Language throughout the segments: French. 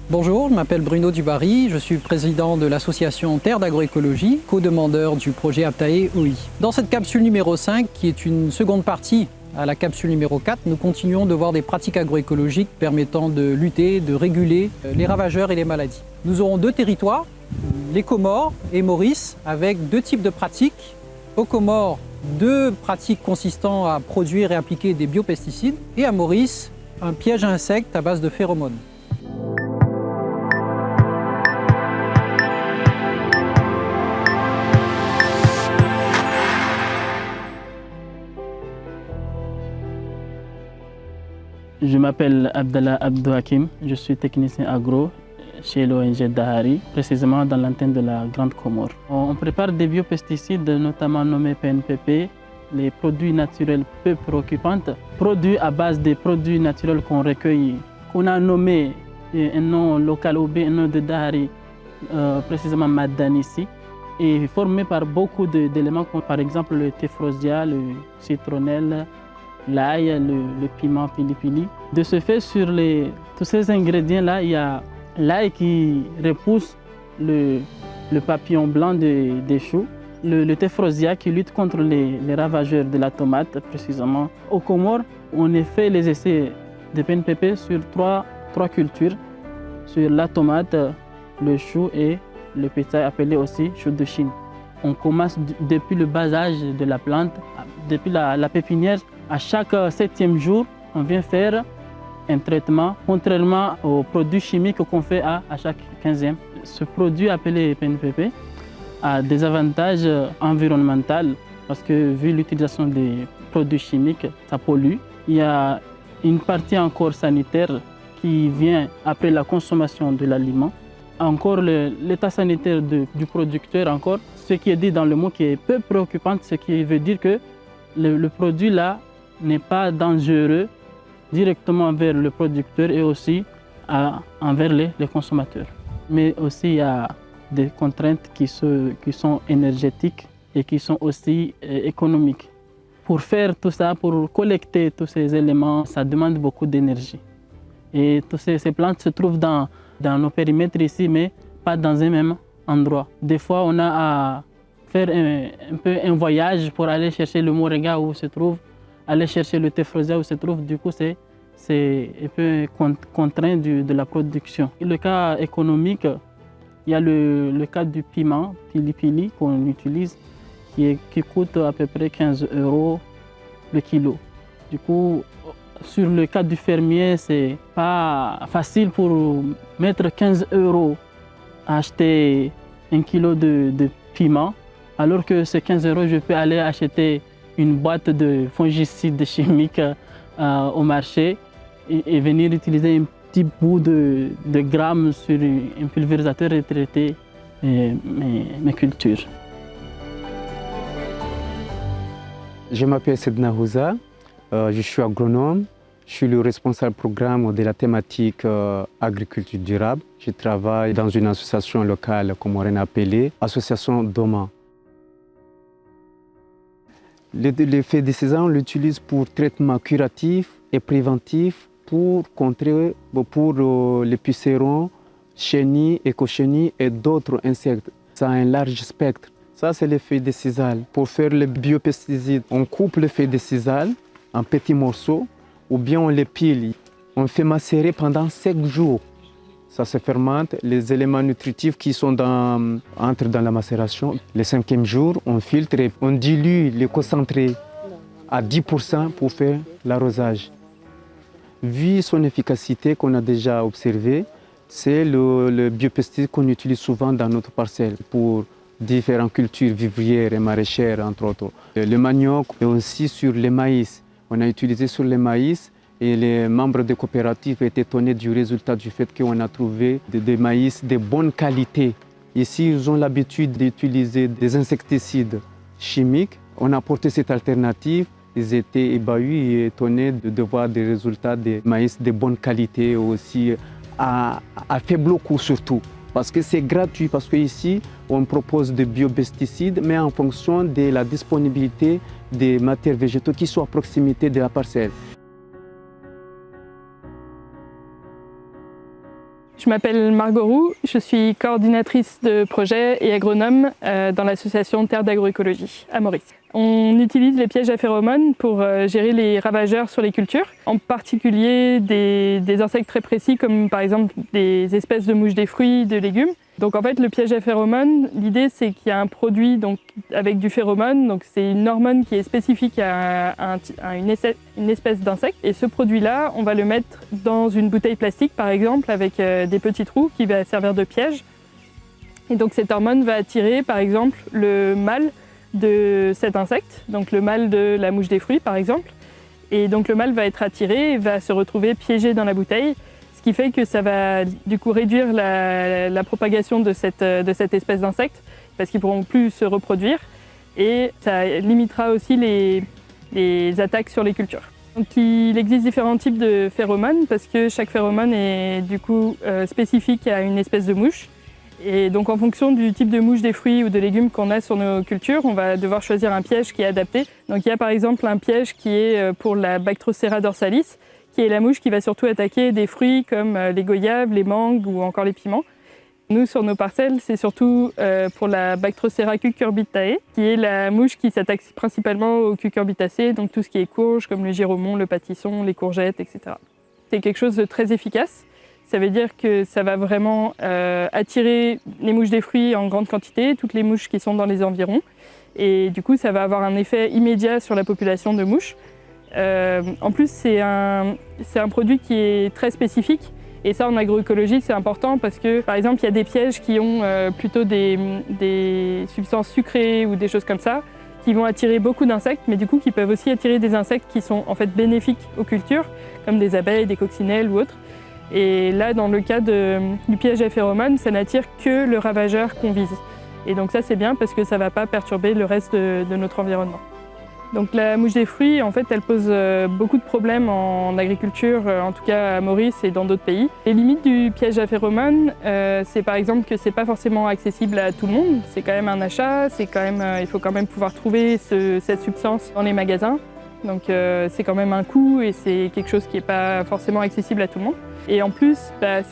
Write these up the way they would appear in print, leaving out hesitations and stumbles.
Bonjour, je m'appelle Bruno Dubarry, je suis président de l'association Terre d'agroécologie, co-demandeur du projet Aptae OI. Dans cette capsule numéro 5, qui est une seconde partie à la capsule numéro 4, nous continuons de voir des pratiques agroécologiques permettant de lutter, de réguler les ravageurs et les maladies. Nous aurons deux territoires, les Comores et Maurice, avec deux types de pratiques. Aux Comores, deux pratiques consistant à produire et appliquer des biopesticides, et à Maurice, un piège à insectes à base de phéromones. Je m'appelle Abdallah Abdou Hakim, je suis technicien agro chez l'ONG Dahari, précisément dans l'antenne de la Grande Comore. On prépare des biopesticides, notamment nommés PNPP, les produits naturels peu préoccupants, produits à base des produits naturels qu'on recueille, qu'on a nommé un nom local ou bien un nom de Dahari, précisément Madanissi, et formé par beaucoup d'éléments, comme par exemple le Tephrosia, le citronnelle, l'ail, le piment pili-pili. De ce fait, sur tous ces ingrédients-là, il y a l'ail qui repousse le papillon blanc des choux, le Tephrosia qui lutte contre les ravageurs de la tomate, précisément. Aux Comores, on a fait les essais de PNPP sur trois cultures, sur la tomate, le chou et le pétail appelé aussi chou de Chine. On commence depuis le bas âge de la plante, depuis la pépinière. À chaque 7e jour, on vient faire un traitement, contrairement aux produits chimiques qu'on fait à chaque 15e. Ce produit appelé PNPP a des avantages environnementaux parce que vu l'utilisation des produits chimiques, ça pollue. Il y a une partie encore sanitaire qui vient après la consommation de l'aliment. Encore l'état sanitaire du producteur, encore ce qui est dit dans le mot qui est peu préoccupant, ce qui veut dire que le produit là n'est pas dangereux directement envers le producteur et aussi envers les consommateurs. Mais aussi il y a des contraintes qui sont énergétiques et qui sont aussi économiques. Pour faire tout ça, pour collecter tous ces éléments, ça demande beaucoup d'énergie. Et toutes ces plantes se trouvent dans nos périmètres ici, mais pas dans un même endroit. Des fois, on a à faire un peu un voyage pour aller chercher le moringa où se trouve, aller chercher le Tephrosia où se trouve. Du coup, c'est un peu contraint de la production. Et le cas économique, il y a le cas du piment, pili-pili, qu'on utilise, qui coûte à peu près 15 € le kilo. Du coup, sur le cas du fermier, c'est pas facile pour mettre 15 € à acheter un kilo de piment, alors que ces 15 €, je peux aller acheter une boîte de fongicides chimiques au marché et venir utiliser un petit bout de grammes sur un pulvérisateur et traiter mes cultures. Je m'appelle Sedna Houza, je suis agronome, je suis le responsable programme de la thématique agriculture durable. Je travaille dans une association locale comorienne appelée Association Doma. Le FEDC, on l'utilise pour traitement curatif et préventif pour contrer les pucerons, chenilles, écochenilles et d'autres insectes. Ça a un large spectre. Ça, c'est l'effet de sisal. Pour faire le biopesticide, on coupe le feuilles de sisal en petits morceaux ou bien on les pile. On fait macérer pendant 5 jours. Ça se fermente. Les éléments nutritifs qui sont entrent dans la macération. Le 5e jour, on filtre et on dilue les concentrés à 10% pour faire l'arrosage. Vu son efficacité qu'on a déjà observée, c'est le biopesticide qu'on utilise souvent dans notre parcelle pour différentes cultures vivrières et maraîchères, entre autres. Le manioc et aussi sur le maïs. On a utilisé sur le maïs et les membres des coopératives étaient étonnés du résultat du fait qu'on a trouvé des maïs de bonne qualité. Ici, ils ont l'habitude d'utiliser des insecticides chimiques. On a apporté cette alternative. Ils étaient ébahis et étonnés de voir des résultats de maïs de bonne qualité aussi à faible coût surtout. Parce que c'est gratuit, parce qu'ici, on propose des biopesticides, mais en fonction de la disponibilité des matières végétaux qui sont à proximité de la parcelle. Je m'appelle Margot Roux, je suis coordinatrice de projet et agronome dans l'association Terre d'Agroécologie à Maurice. On utilise les pièges à phéromones pour gérer les ravageurs sur les cultures, en particulier des insectes très précis comme par exemple des espèces de mouches des fruits, de légumes. Donc en fait le piège à phéromones, l'idée c'est qu'il y a un produit avec du phéromone, donc c'est une hormone qui est spécifique à une espèce d'insecte. Et ce produit-là, on va le mettre dans une bouteille plastique par exemple avec des petits trous qui va servir de piège. Et donc cette hormone va attirer par exemple le mâle de cet insecte, donc le mâle de la mouche des fruits par exemple. Et donc le mâle va être attiré et va se retrouver piégé dans la bouteille, ce qui fait que ça va du coup réduire la propagation de cette espèce d'insecte parce qu'ils ne pourront plus se reproduire et ça limitera aussi les attaques sur les cultures. Donc il existe différents types de phéromones parce que chaque phéromone est du coup spécifique à une espèce de mouche. Et donc en fonction du type de mouche des fruits ou de légumes qu'on a sur nos cultures, on va devoir choisir un piège qui est adapté. Donc il y a par exemple un piège qui est pour la Bactrocera dorsalis, qui est la mouche qui va surtout attaquer des fruits comme les goyaves, les mangues ou encore les piments. Nous, sur nos parcelles, c'est surtout pour la Bactrocera cucurbitae, qui est la mouche qui s'attaque principalement aux cucurbitacées, donc tout ce qui est courge, comme le giromon, le pâtisson, les courgettes, etc. C'est quelque chose de très efficace. Ça veut dire que ça va vraiment attirer les mouches des fruits en grande quantité, toutes les mouches qui sont dans les environs. Et du coup, ça va avoir un effet immédiat sur la population de mouches. En plus, c'est un produit qui est très spécifique. Et ça, en agroécologie, c'est important parce que, par exemple, il y a des pièges qui ont plutôt des substances sucrées ou des choses comme ça, qui vont attirer beaucoup d'insectes, mais du coup, qui peuvent aussi attirer des insectes qui sont en fait bénéfiques aux cultures, comme des abeilles, des coccinelles ou autres. Et là, dans le cas du piège à phéromones, ça n'attire que le ravageur qu'on vise. Et donc ça, c'est bien parce que ça ne va pas perturber le reste de notre environnement. Donc la mouche des fruits, en fait, elle pose beaucoup de problèmes en agriculture, en tout cas à Maurice et dans d'autres pays. Les limites du piège à phéromones, c'est par exemple que ce n'est pas forcément accessible à tout le monde. C'est quand même un achat, il faut quand même pouvoir trouver cette substance dans les magasins. Donc c'est quand même un coût et c'est quelque chose qui n'est pas forcément accessible à tout le monde. Et en plus,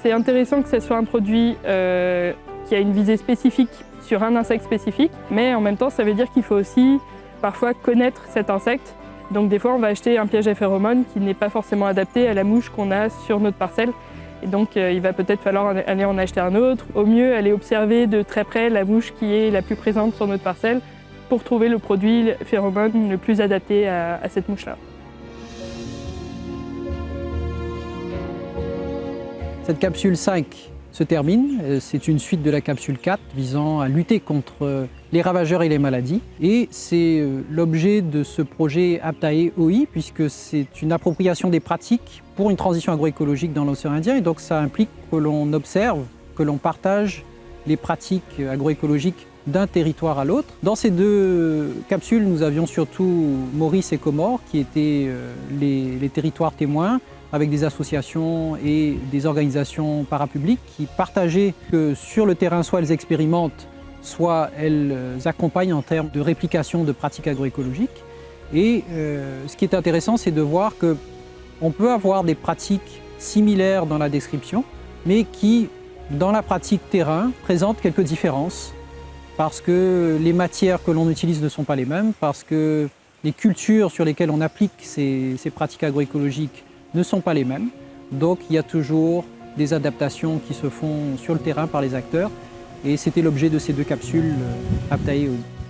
c'est intéressant que ce soit un produit qui a une visée spécifique sur un insecte spécifique, mais en même temps, ça veut dire qu'il faut aussi parfois connaître cet insecte. Donc des fois, on va acheter un piège à phéromones qui n'est pas forcément adapté à la mouche qu'on a sur notre parcelle. Et donc il va peut-être falloir aller en acheter un autre. Au mieux, aller observer de très près la mouche qui est la plus présente sur notre parcelle pour trouver le produit phéromone le plus adapté à cette mouche-là. Cette capsule 5 se termine. C'est une suite de la capsule 4 visant à lutter contre les ravageurs et les maladies. Et c'est l'objet de ce projet Aptae OI, puisque c'est une appropriation des pratiques pour une transition agroécologique dans l'océan Indien. Et donc ça implique que l'on observe, que l'on partage les pratiques agroécologiques d'un territoire à l'autre. Dans ces deux capsules, nous avions surtout Maurice et Comores, qui étaient les territoires témoins, avec des associations et des organisations parapubliques qui partageaient que sur le terrain, soit elles expérimentent, soit elles accompagnent en termes de réplication de pratiques agroécologiques. Et ce qui est intéressant, c'est de voir qu'on peut avoir des pratiques similaires dans la description, mais qui, dans la pratique terrain, présentent quelques différences, parce que les matières que l'on utilise ne sont pas les mêmes, parce que les cultures sur lesquelles on applique ces pratiques agroécologiques ne sont pas les mêmes. Donc il y a toujours des adaptations qui se font sur le terrain par les acteurs. Et c'était l'objet de ces deux capsules Aptae OI.